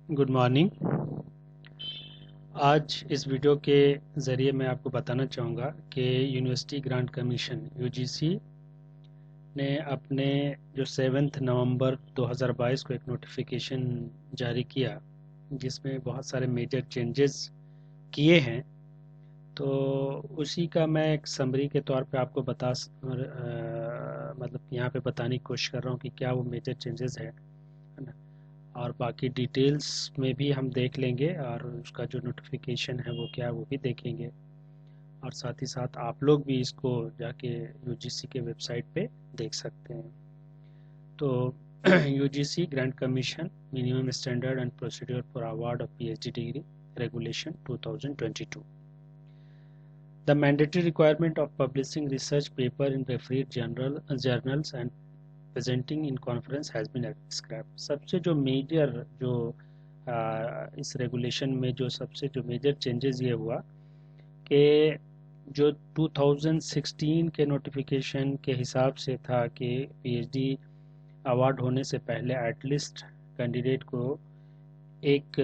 Good morning. आज इस video के ज़रिए मैं आपको बताना चाहूँगा कि यूनिवर्सिटी ग्रांट कमीशन यूजीसी ने अपने जो 7 नवंबर 2022 को एक नोटिफिकेशन जारी किया जिसमें बहुत सारे मेजर चेंजेस किए हैं। तो उसी का मैं एक समरी के तौर पे आपको मतलब यहाँ पे बताने की कोशिश कर रहा हूँ कि क्या वो मेजर चेंजेस है ना। और बाकी डिटेल्स में भी हम देख लेंगे और उसका जो नोटिफिकेशन है वो क्या है वो भी देखेंगे। और साथ ही साथ आप लोग भी इसको जाके यूजीसी के वेबसाइट पे देख सकते हैं। तो UGC grant commission minimum standard and procedure for award of PhD degree regulation 2022। The mandatory requirement of publishing research paper in refereed journals and presenting in conference has been scrapped। सबसे जो major जो इस regulation में जो सबसे जो major changes ये हुआ कि जो 2016 के नोटिफिकेशन के हिसाब से था कि पीएचडी अवार्ड होने से पहले एटलीस्ट कैंडिडेट को एक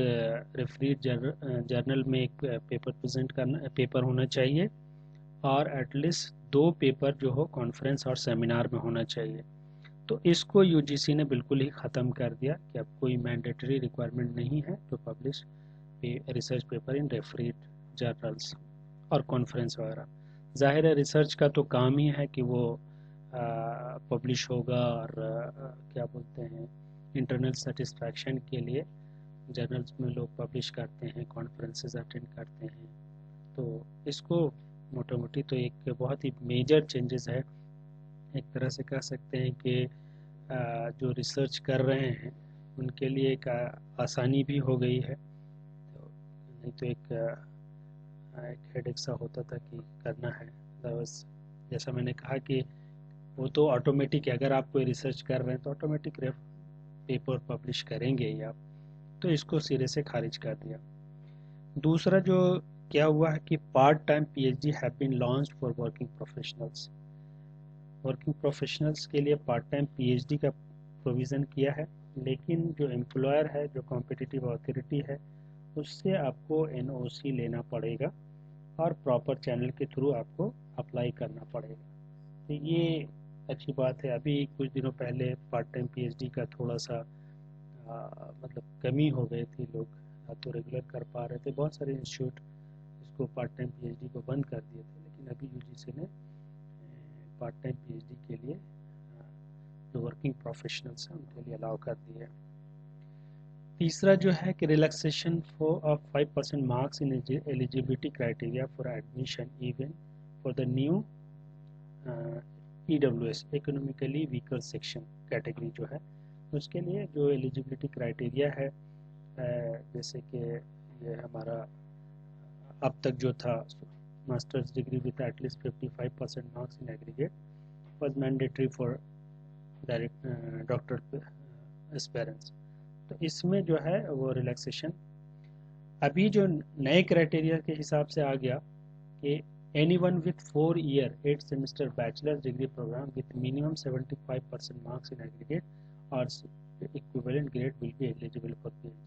रेफरीड जर्नल में एक पेपर प्रेजेंट करना पेपर होना चाहिए और एटलीस्ट 2 पेपर जो हो कॉन्फ्रेंस और सेमिनार में होना चाहिए। तो इसको यूजीसी ने बिल्कुल ही ख़त्म कर दिया कि अब कोई मैंडेटरी रिक्वायरमेंट नहीं है to publish research paper in refereed journals और कॉन्फ्रेंस वगैरह। जाहिर है रिसर्च का तो काम ही है कि वो पब्लिश होगा और क्या बोलते हैं इंटरनल सेटिस्फैक्शन के लिए जर्नल्स में लोग पब्लिश करते हैं, कॉन्फ्रेंसेस अटेंड करते हैं। तो इसको मोटा मोटी तो एक बहुत ही मेजर चेंजेस है। एक तरह से कह सकते हैं कि जो रिसर्च कर रहे हैं उनके लिए एक आसानी भी हो गई है। तो नहीं तो एक हेडेक सा होता था कि करना है। बस जैसा मैंने कहा कि वो तो ऑटोमेटिक है, अगर आप कोई रिसर्च कर रहे हैं तो ऑटोमेटिक पेपर पब्लिश करेंगे ही आप। तो इसको सिरे से खारिज कर दिया। दूसरा जो क्या हुआ है कि part time PhD have been launched for working professionals. Working professionals के लिए पार्ट टाइम पीएचडी का प्रोविज़न किया है, लेकिन जो एम्प्लॉयर है, जो कॉम्पिटिटिव अथॉरिटी है, उससे आपको एनओसी लेना पड़ेगा और प्रॉपर चैनल के थ्रू आपको अप्लाई करना पड़ेगा। तो ये अच्छी बात है। अभी कुछ दिनों पहले पार्ट टाइम पीएचडी का थोड़ा सा मतलब कमी हो गए थे, लोग ना तो रेगुलर कर पा रहे थे। बहुत सारे इंस्टीट्यूट इसको पार्ट टाइम पीएचडी को बंद कर दिए थे, लेकिन अभी यूजीसी ने पार्ट टाइम पीएचडी के लिए जो वर्किंग प्रोफेशनल्स हैं उनके लिए अलाउ कर दिया है। तीसरा जो है कि relaxation for 5% marks in eligibility criteria for admission even for the new EWS economically weaker section category जो है उसके लिए जो एलिजिबिलिटी क्राइटेरिया है, जैसे कि ये हमारा अब तक जो था masters degree with at least 55% marks in aggregate was mandatory for direct doctor aspirants. तो इसमें जो है वो रिलैक्सेशन अभी जो नए क्राइटेरिया के हिसाब से आ गया कि anyone with 4-year 8 semester bachelor's degree program with minimum 75% marks in aggregate or equivalent grade will be eligible for PhD।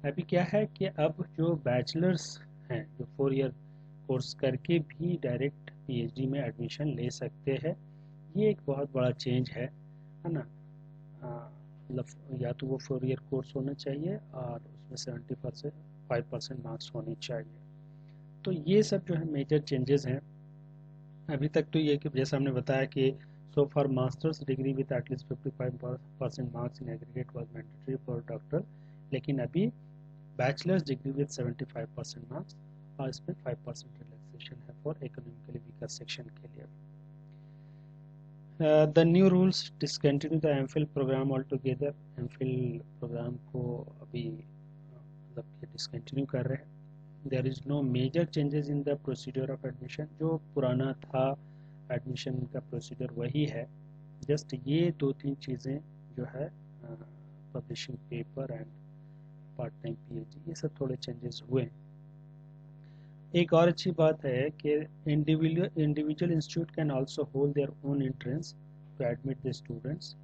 अभी क्या है कि अब जो बैचलर्स हैं जो 4 ईयर कोर्स करके भी डायरेक्ट पीएचडी में एडमिशन ले सकते हैं। ये एक बहुत बड़ा चेंज है ना। मतलब या तो वो 4 ईयर कोर्स होना चाहिए और उसमें 75% मार्क्स होने चाहिए। तो ये सब जो है मेजर चेंजेस हैं। अभी तक तो ये कि जैसा हमने बताया कि so for masters degree with at least 55% marks in aggregate was mandatory for doctor, लेकिन अभी बैचलर्स डिग्री विद 75% मार्क्स और इसमें 5% रिलैक्सेशन है फॉर इकोनॉमिकली वीकर सेक्शन के लिए। The new rules discontinue the MPhil programme all together. MPhil programme को अभी मतलब डिसकंटिन्यू कर रहे हैं। There is no major changes in the procedure of admission. जो पुराना था एडमिशन का प्रोसीजर वही है, जस्ट ये 2-3 चीज़ें जो है publishing paper and part time PhD ये सब थोड़े चेंजेस हुए। एक और अच्छी बात है कि individual institute can also hold their own entrance to admit the students.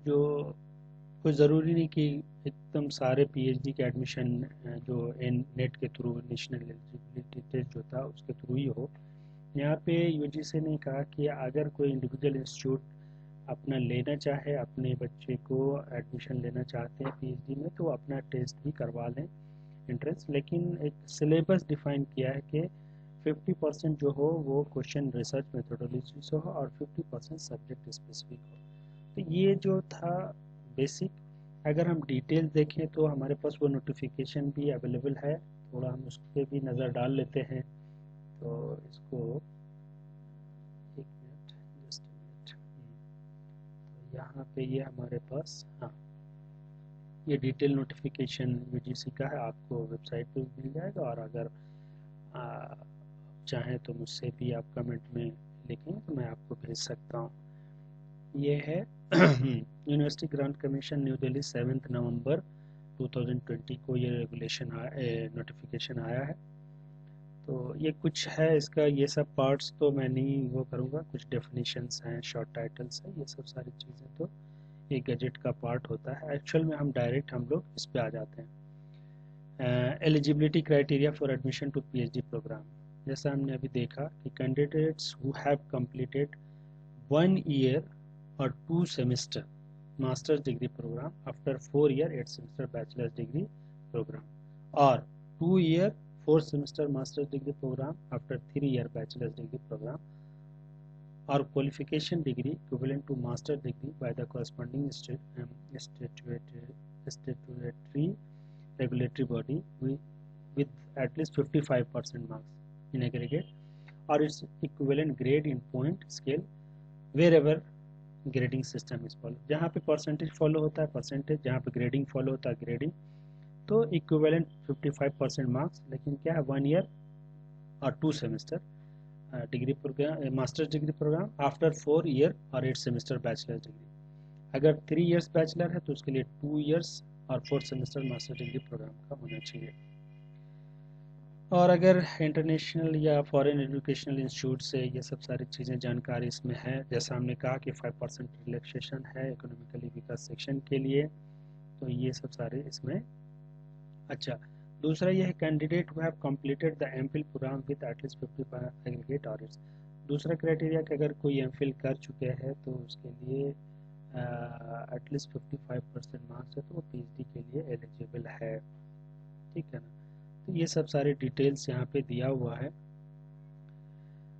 जो कोई ज़रूरी नहीं कि एकदम सारे पीएचडी के एडमिशन जो नेट के थ्रू नेशनल एलिजिबिलिटी टेस्ट जो था उसके थ्रू ही हो। यहाँ पे यूजीसी ने कहा कि अगर कोई इंडिविजुअल इंस्टीट्यूट अपना लेना चाहे, अपने बच्चे को एडमिशन लेना चाहते हैं पीएचडी में, तो अपना टेस्ट भी करवा लें एंट्रेंस, लेकिन एक सिलेबस डिफाइन किया है कि 50% जो हो वो क्वेश्चन रिसर्च मेथोडोलॉजी से हो और 50% सब्जेक्ट स्पेसिफिक हो। तो ये जो था बेसिक। अगर हम डिटेल देखें तो हमारे पास वो नोटिफिकेशन भी अवेलेबल है, थोड़ा हम उस पर भी नज़र डाल लेते हैं। तो इसको एक मिनट, जस्ट मिनट। तो यहाँ पे ये हमारे पास, हाँ, ये डिटेल नोटिफिकेशन यूजीसी का है, आपको वेबसाइट पे भी मिल जाएगा। और अगर चाहें तो मुझसे भी आप कमेंट में लिखें तो मैं आपको भेज सकता हूँ। ये है university grant commission new Delhi 7 नवंबर 2020 को ये रेगुलेशन नोटिफिकेशन आया है। तो ये कुछ है इसका, ये सब पार्ट्स तो मैं नहीं वो करूँगा, कुछ डेफिनेशंस हैं, शॉर्ट टाइटल्स हैं, ये सब सारी चीज़ें तो ये गजेट का पार्ट होता है। एक्चुअल में हम डायरेक्ट हम लोग इस पे आ जाते हैं। Eligibility criteria for admission to PhD programme. जैसा हमने अभी देखा कि candidates who have completed 1 year or 2 semester master's degree program after 4 year 8 semester bachelor's degree program, or 2 year 4 semester master's degree program after 3 year bachelor's degree program, or qualification degree equivalent to master's degree by the corresponding statutory regulatory body with at least 55% marks in aggregate or its equivalent grade in point scale wherever grading system is follow. जहाँ पे percentage follow होता है percentage, जहाँ पे grading follow होता है grading. तो equivalent 55% marks, लेकिन क्या है 1 year और 2 semester degree programme, masters degree programme after 4 year और 8 सेमेस्टर बैचलर डिग्री। अगर 3 years बैचलर है तो उसके लिए 2 years और 4 सेमेस्टर मास्टर डिग्री प्रोग्राम का होना चाहिए। और अगर इंटरनेशनल या फॉरेन एजुकेशनल इंस्टीट्यूट से ये सब सारी चीज़ें जानकारी इसमें है, जैसा हमने कहा कि 5% रिलैक्सेशन है इकोनॉमिकली वीकर सेक्शन के लिए, तो ये सब सारे इसमें। अच्छा, दूसरा ये है candidate who have completed the MPhil programme with at least 55 aggregate audits. दूसरा क्राइटेरिया कि अगर कोई एमफिल कर चुके हैं तो उसके लिए एटलीस्ट 55% मार्क्स है तो वो पीएचडी के लिए एलिजिबल है। ठीक है ना, तो ये सब सारे डिटेल्स यहाँ पे दिया हुआ है।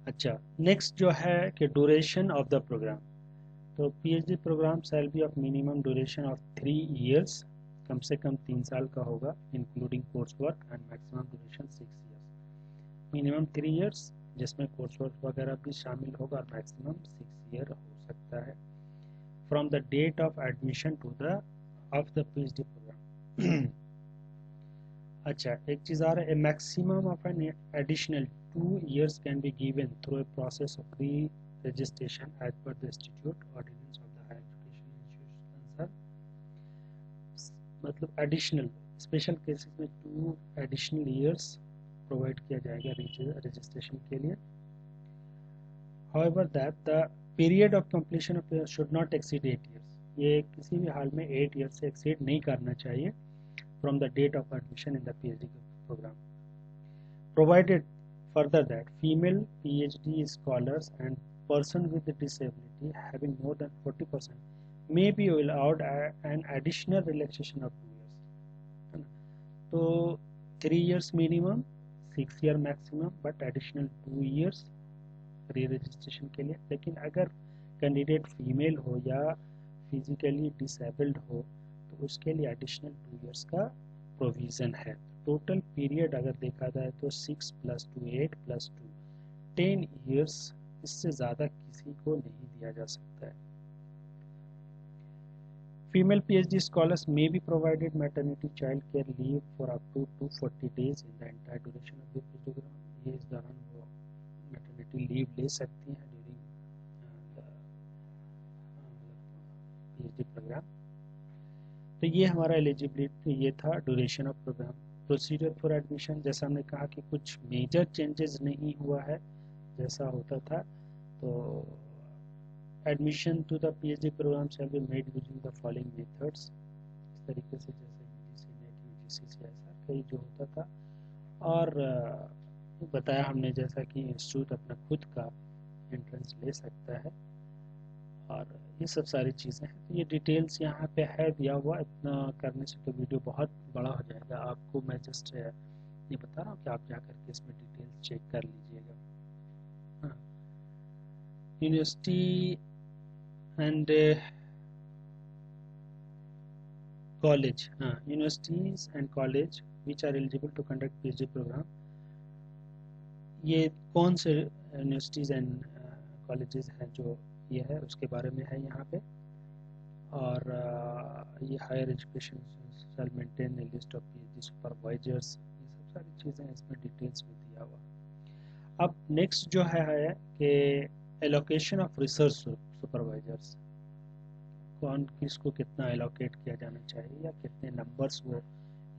अच्छा, नेक्स्ट जो है कि ड्यूरेशन ऑफ द प्रोग्राम। तो PhD programme shall be of minimum duration of 3 years, कम से कम 3 साल का होगा, including course work, and maximum duration 6 years। Minimum 3 years जिसमें कोर्स वर्क वगैरह भी शामिल होगा, और मैक्सिमम 6 year हो सकता है from the date of admission to the of the PhD programme. अच्छा, एक चीज़ आ रहा है, maximum of an additional 2 years can be given through a process of pre registration as per the institute ordinance of the higher education institution. मतलब additional special cases में 2 additional years provide किया जाएगा रजिस्ट्रेशन के लिए। However that the period of completion of should not exceed 8 years, ये किसी भी हाल में 8 years से एक्सीड नहीं करना चाहिए from the date of admission in the PhD program, provided further that female PhD scholars and person with disability having more than 40% may be allowed an additional relaxation of 2 years। तो 3 years minimum, 6 year maximum, but additional 2 years री registration के लिए। लेकिन अगर candidate female हो या physically disabled हो तो उसके लिए एडिशनल 2 years का प्रोविज़न है। टोटल पीरियड अगर देखा जाए तो 6 + 2 8 + 2 10 years, इससे ज़्यादा किसी को नहीं दिया जा सकता है। Female PhD scholars may be provided maternity child care leave for up to 240 days in the entire duration of the PhD program। ये इस दौरान वो मैटरनिटी लीव ले सकती हैं ड्यूरिंग पीएचडी प्रोग्राम। तो ये हमारा एलिजिबिलिटी, ये था duration of programme. Procedure for admission, जैसा हमने कहा कि कुछ मेजर चेंजेस नहीं हुआ है जैसा होता था। तो admission to the PhD programme shall be made using the following methods. तरीके से, जैसे UGC नेट, UGC CSR कई जो होता था। और बताया हमने जैसा कि इंस्टीट्यूट अपना खुद का एंट्रेंस ले सकता है, और ये सब सारी चीज़ें हैं। तो ये डिटेल्स यहाँ पे है दिया हुआ। इतना करने से तो वीडियो बहुत बड़ा हो जाएगा। आपको मैं जस्ट ये बता रहा हूँ कि आप जा करके इसमें डिटेल्स चेक कर लीजिएगा। हाँ, यूनिवर्सिटी एंड कॉलेज, हाँ, universities and college which are eligible to conduct PhD programme. ये कौन से यूनिवर्सिटीज़ एंड कॉलेजेस हैं जो ये है उसके बारे में है यहाँ पे। और ये higher education shall maintain a list of PhD supervisors, ये सब सारी चीज़ें इसमें डिटेल्स में दिया हुआ। अब नेक्स्ट जो है कि एलोकेशन ऑफ रिसर्च सुपरवाइजर्स, कौन किसको कितना एलोकेट किया जाना चाहिए या कितने नंबर्स वो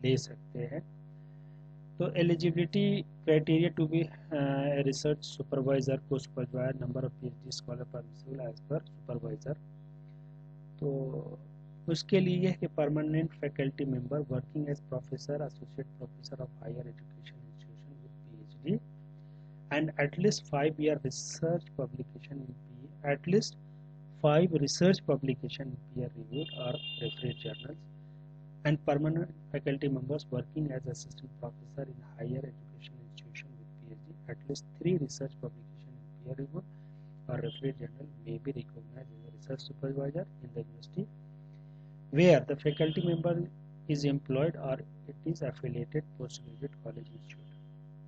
ले सकते हैं। तो eligibility criteria to be research supervisor co supervisor number of PhD scholar permissible as per supervisor. तो उसके लिए यह कि permanent faculty member working as professor, associate professor of higher education institution with PhD and at least 5-year research publication in at least 5 research publication in peer-reviewed or referred journals, and permanent faculty members working as assistant professor in higher education institution with PhD. At least 3 research publication in peer-reviewed or referred journal may be recognized as a research supervisor in the university where the faculty member is employed or it is affiliated postgraduate college institute.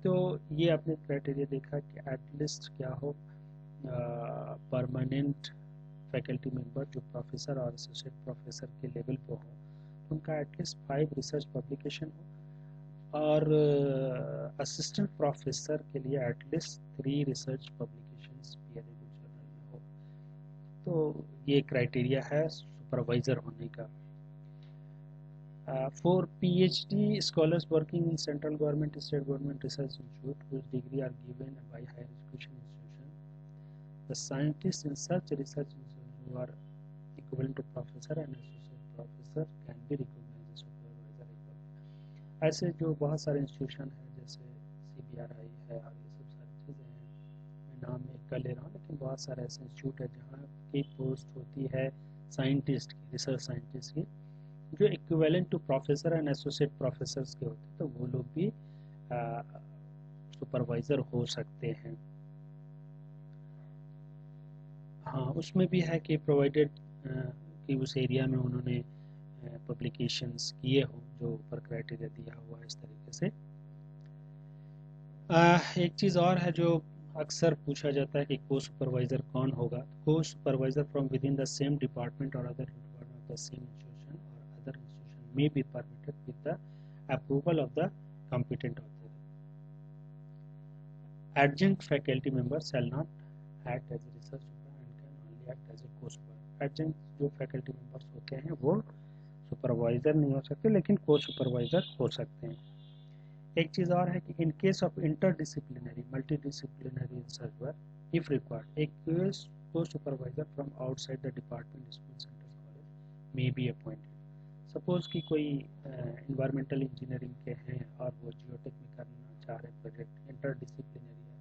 तो ये आपने criteria देखा कि at least क्या हो, permanent faculty member जो professor और associate professor के लेवल पर हो, उनका एटलीस्ट 5 रिसर्च पब्लिकेशन हो, और असिस्टेंट प्रोफेसर के लिए at least 3 research publications peer reviewed journal में हो। तो ये क्राइटेरिया है सुपरवाइजर होने का। For PhD scholars working in central government, state government research institute whose degree are given by higher education institution, the scientists in such research institution who are equivalent to professor and associate professor can be recognized as supervisor। ऐसे जो बहुत सारे institution हैं जैसे CBRI है और ये सब सारी चीज़ें हैं, मैं नाम एक कर ले रहा हूँ, लेकिन बहुत सारे ऐसे इंस्टीट्यूट है जहाँ की पोस्ट होती है साइंटिस्ट की, रिसर्च साइंटिस्ट की, जो equivalent to professor and associate professors के होते हैं, तो वो लोग भी सुपरवाइजर हो सकते हैं। हाँ, उसमें भी है कि प्रोवाइडेड कि उस एरिया में उन्होंने पब्लिकेशंस किए हो जो ऊपर क्राइटेरिया दिया हुआ है इस तरीके से। एक चीज़ और है जो अक्सर पूछा जाता है कि को सुपरवाइजर कौन होगा। Co supervisor from within the same department और other department of the same institution और other institution may be permitted with the approval of the competent authority. Adjunct faculty members shall not act as a research supervisor and can only act as a co-supervisor. Adjunct जो faculty members होते हैं वो supervisor नहीं हो सकते, लेकिन co-supervisor हो सकते हैं। एक चीज़ और है कि in case of interdisciplinary, multidisciplinary research work, if required, a co-supervisor from outside the department, school, centers, college may be appointed. Suppose कि कोई इन्वायरमेंटल इंजीनियरिंग के हैं और वो जियोटेक में करना चाह रहे प्रोजेक्ट, इंटरडिसिप्लिनरी है,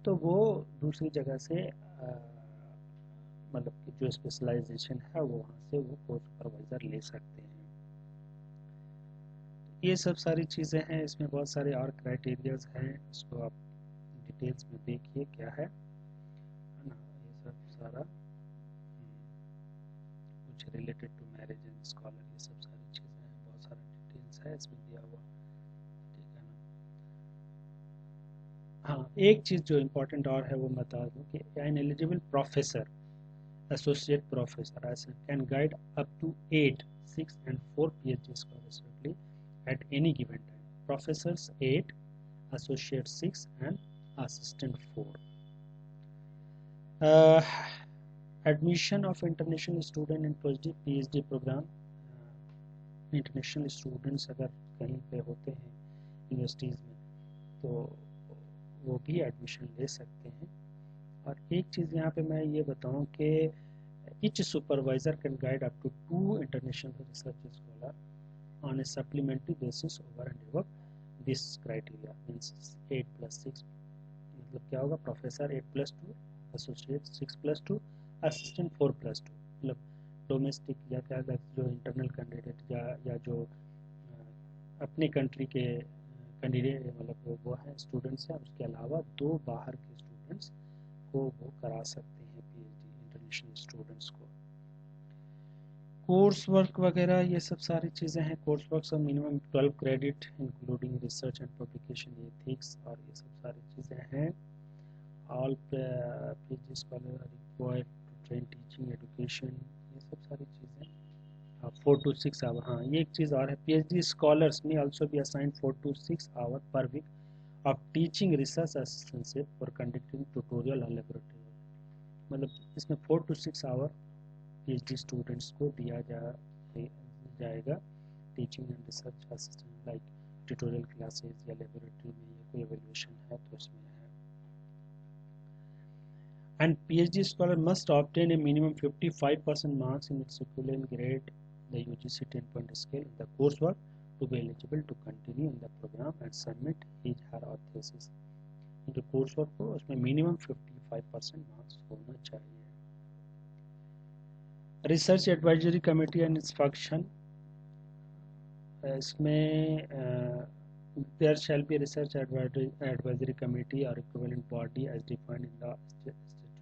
तो वो दूसरी जगह से मतलब कि जो स्पेशलाइजेशन है वो वहाँ से वो को सुपरवाइज़र ले सकते हैं। ये सब सारी चीज़ें हैं, इसमें बहुत सारे और क्राइटेरियाज हैं, इसको आप डिटेल्स में देखिए क्या है ना। ये सब सारा कुछ related to marriage and scholar, ये सब सारी चीज़ें हैं, बहुत सारा डिटेल्स है इसमें दिया हुआ, ठीक है ना। हाँ, एक चीज़ जो इम्पोर्टेंट और है वो बता दूँ कि an eligible professor, associate professor can guide up to 8, 6 and 4 PhD scholars at any given time. Professors 8, associate 6 and assistant 4. Admission of international student in PhD program, international students अगर कहीं पे होते हैं यूनिवर्सिटीज़ में तो वो भी एडमिशन ले सकते हैं। और एक चीज़ यहाँ पे मैं ये बताऊँ कि Each supervisor can guide up to 2 international research scholars on a supplementary basis over and above this criteria. Means 8+6 मतलब क्या होगा, प्रोफेसर 8+2, एसोसिएट 6+2, असिस्टेंट 4+2, मतलब डोमेस्टिक या क्या जो इंटरनल कैंडिडेट या जो अपनी कंट्री के कैंडिडेट मतलब वो है स्टूडेंट्स हैं, उसके अलावा 2 बाहर के स्टूडेंट्स को वो करा सकते हैं पीएचडी, इंटरनेशनल स्टूडेंट्स को। कोर्स वर्क वगैरह ये सब सारी चीज़ें हैं। कोर्स वर्क सब minimum 12 credit including research and publication, ethics और ये सब सारी चीज़ें हैं। All PhD scholar are required to train teaching education, ये सब सारी चीज़ें। 4 to 6 आवर, हाँ ये एक चीज़ और है, PhD scholars may also be assign 4 to 6 hour per week of teaching research assistantship for conducting tutorial और लेबोरेटरी वर्क। मतलब इसमें 4 to 6 आवर पीएचडी स्टूडेंट्स को दिया जाएगा teaching and research assistant, like tutorial classes या लेबोरेटरी में या कोई एवेल्यूएशन है तो उसमें है। And PhD scholar must obtain a minimum 55% marks in its equivalent grade, the UGC 10-point scale, in the coursework to be eligible to continue in the program and submit his or her thesis. जो coursework हो उसमें minimum 55% marks होना चाहिए। Research Advisory Committee and its function, इसमें there shall be research advisory committee or equivalent body as defined in the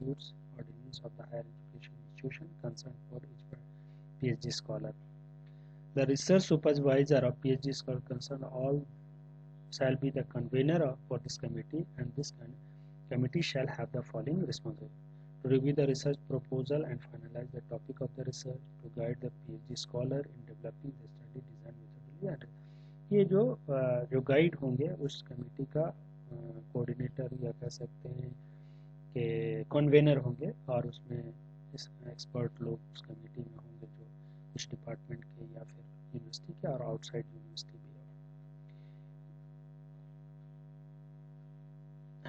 ordinance of the higher education institution concerned for each PhD scholar. The research supervisor of PhD scholar concerned all shall be the convener for this committee, and this committee shall have the following responsibility: to review the research proposal and finalize the topic of the research, to guide the PhD scholar in developing the study design methodology. ये जो guide होंगे उस committee का coordinator या कह सकते हैं के कन्वेनर होंगे, और उसमें एक्सपर्ट लोग उस कमेटी में होंगे जो कुछ डिपार्टमेंट के या फिर यूनिवर्सिटी के और आउटसाइड यूनिवर्सिटी भी हो।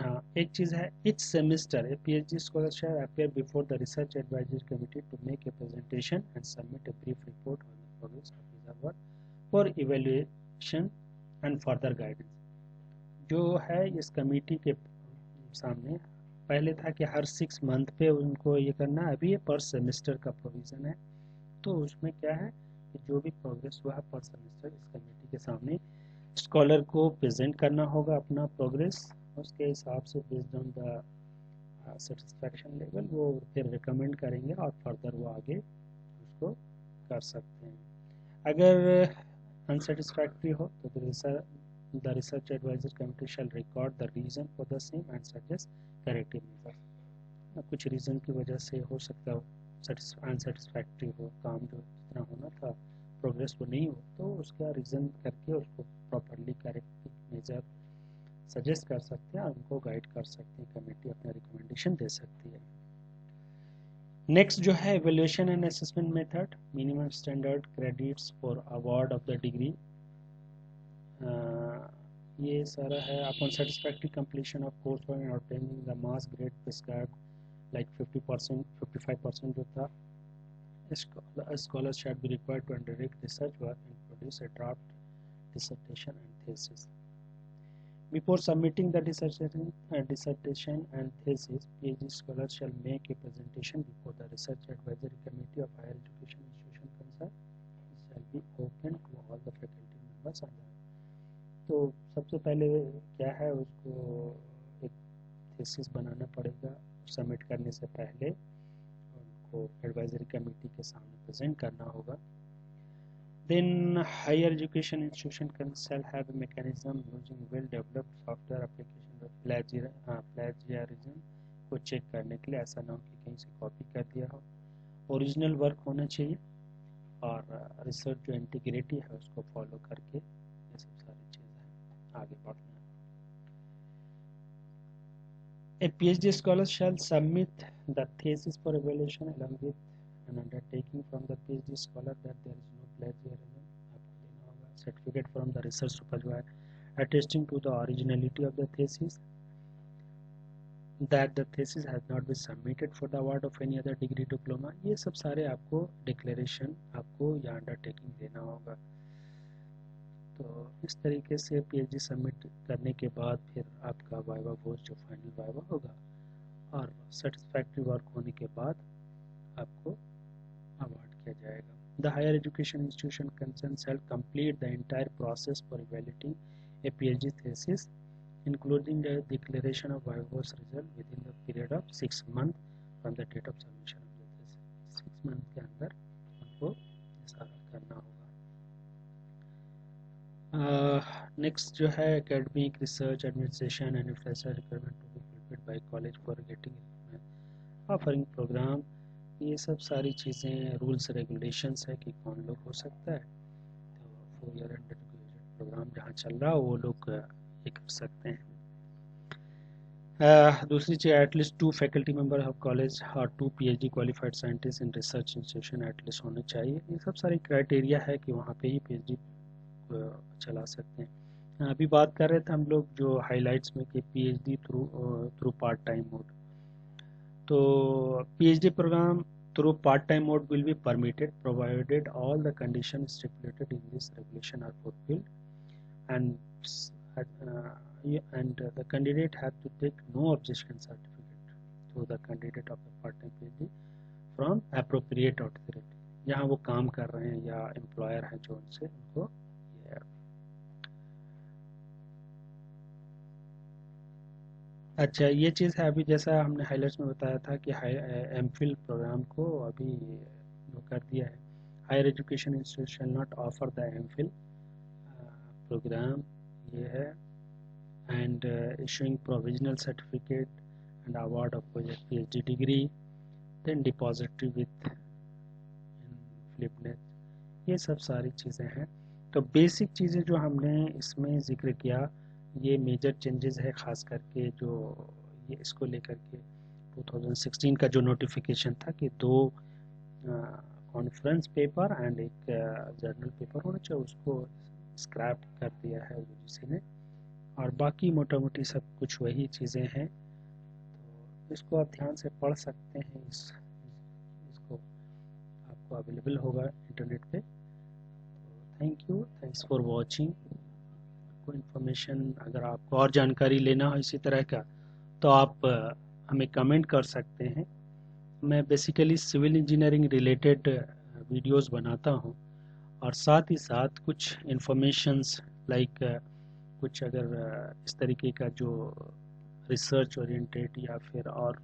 हाँ एक चीज़ है, each semester a PhD scholar shall appear before the research advisory committee to make a presentation and submit a brief report on the progress of his work for evaluation and further guidance. जो है इस committee के सामने पहले था कि हर 6 month पे उनको ये करना, अभी ये पर सेमेस्टर का प्रोविज़न है। तो उसमें क्या है कि जो भी प्रोग्रेस हुआ है पर सेमेस्टर इस कमेटी के सामने स्कॉलर को प्रेजेंट करना होगा अपना प्रोग्रेस, उसके हिसाब से based on the satisfaction level वो फिर रिकमेंड करेंगे और फर्दर वो आगे उसको कर सकते हैं। अगर अनसेटिस्फैक्ट्री हो तो the research advisory committee shall record the reason for the same and suggest corrective measures। कुछ रीज़न की वजह से हो सकता हो अनसेटिस्फैक्ट्री हो, काम जो जितना होना था प्रोग्रेस वो नहीं हो, तो उसका रीज़न करके उसको प्रॉपरली करेक्टिव मेजर सजेस्ट कर सकते हैं और उनको गाइड कर सकते हैं, कमेटी अपना रिकमेंडेशन दे सकती है। नेक्स्ट जो है evaluation and assessment method, minimum standard credits for award of the degree. ये सारा है upon satisfactory completion of course and obtaining the mass grade prescribed like 50% 55% जो था। Scholar shall be required to undertake research work and produce a draft dissertation and thesis. Before submitting the dissertation and thesis, PhD scholars shall make a presentation before the Research Advisory Committee of Higher Education Institution concerned. It shall be open to all the faculty members and the तो सबसे पहले क्या है, उसको एक thesis बनाना पड़ेगा, submit करने से पहले उनको एडवाइजरी कमेटी के सामने प्रेजेंट करना होगा। Then higher education institution shall have a mechanism using well-developed software application of plagiarism को चेक करने के लिए, ऐसा ना हो कि कहीं से कॉपी कर दिया हो। ओरिजिनल वर्क होना चाहिए और रिसर्च जो इंटीग्रिटी है उसको फॉलो करके ये सब सारी चीज़ें आगे बढ़ना है। A PhD scholar shall submit the thesis for evaluation along with an undertaking from the PhD scholar that there is no plagiarism, certificate from the research supervisor attesting to the originality of the thesis, that the thesis has not been submitted for the award of any other degree diploma. ये सब सारे आपको declaration आपको या undertaking देना होगा। तो इस तरीके से पीएचडी सबमिट करने के बाद फिर आपका वाइवा वोज जो फाइनल वाइवा होगा और सेटिस्फैक्ट्री वर्क होने के बाद आपको अवार्ड किया जाएगा। The higher education institution concern shall complete the entire process for evaluating a PhD thesis including the declaration of viva's result within the period of 6 months from the date of submission of the thesis। 6 month के अंदर उनको सारा करना होगा। Next जो है academic research administration and infrastructure requirement to be fulfilled by college for getting offering programme. ये सब सारी चीज़ें रूल्स रेगुलेशंस है कि कौन लोग हो सकता है। तो 4 ईयर अंडर ग्रेजुएट प्रोग्राम जहाँ चल रहा है वो लोग ये कर सकते हैं। दूसरी चीज़ at least 2 faculty member of college और 2 PhD qualified scientist in research institution at least होने चाहिए। ये सब सारी क्राइटेरिया है कि वहाँ पे ही पीएचडी चला सकते हैं। अभी बात कर रहे थे हम लोग जो हाइलाइट्स में कि PhD through part time mode. तो PhD programme through part-time mode will be permitted provided all the conditions stipulated in this regulation are fulfilled, and the candidate has to take no objection certificate to the candidate of the part-time PhD from appropriate authority, जहाँ वो काम कर रहे हैं या employer हैं जो उनसे उनको अच्छा ये चीज़ है। अभी जैसा हमने हाइलाइट्स में बताया था कि एमफिल प्रोग्राम को अभी कर दिया है। Higher education institution not offer the MPhil programme ये है and issuing provisional certificate and award of PhD degree then depository with INFLIBNET, ये सब सारी चीज़ें हैं। तो बेसिक चीज़ें जो हमने इसमें जिक्र किया ये मेजर चेंजेस है, ख़ास करके जो ये इसको लेकर के 2016 का जो नोटिफिकेशन था कि 2 कॉन्फ्रेंस पेपर एंड एक जर्नल पेपर होना चाहिए, उसको स्क्रैप कर दिया है यूजीसी ने। और बाकी मोटा मोटी सब कुछ वही चीज़ें हैं। तो इसको आप ध्यान से पढ़ सकते हैं। इसको आपको अवेलेबल होगा इंटरनेट पे। Thank you, thanks for watching. कोई इन्फॉर्मेशन अगर आपको और जानकारी लेना हो इसी तरह का तो आप हमें कमेंट कर सकते हैं। मैं basically civil engineering related videos बनाता हूं और साथ ही साथ कुछ इन्फॉर्मेशंस लाइक कुछ अगर इस तरीके का जो रिसर्च ओरिएंटेड या फिर और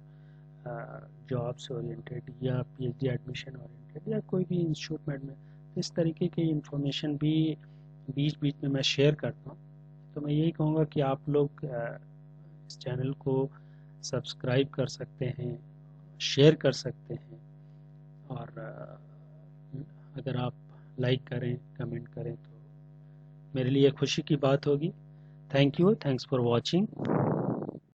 जॉब से ओरिएंटेड या पीएचडी एडमिशन ओरिएंटेड या कोई भी इंस्टीट्यूट में इस तरीके की इन्फॉर्मेशन भी बीच बीच में मैं शेयर करता हूँ। तो मैं यही कहूँगा कि आप लोग इस चैनल को सब्सक्राइब कर सकते हैं, शेयर कर सकते हैं और अगर आप लाइक करें कमेंट करें तो मेरे लिए खुशी की बात होगी। Thank you, thanks for watching.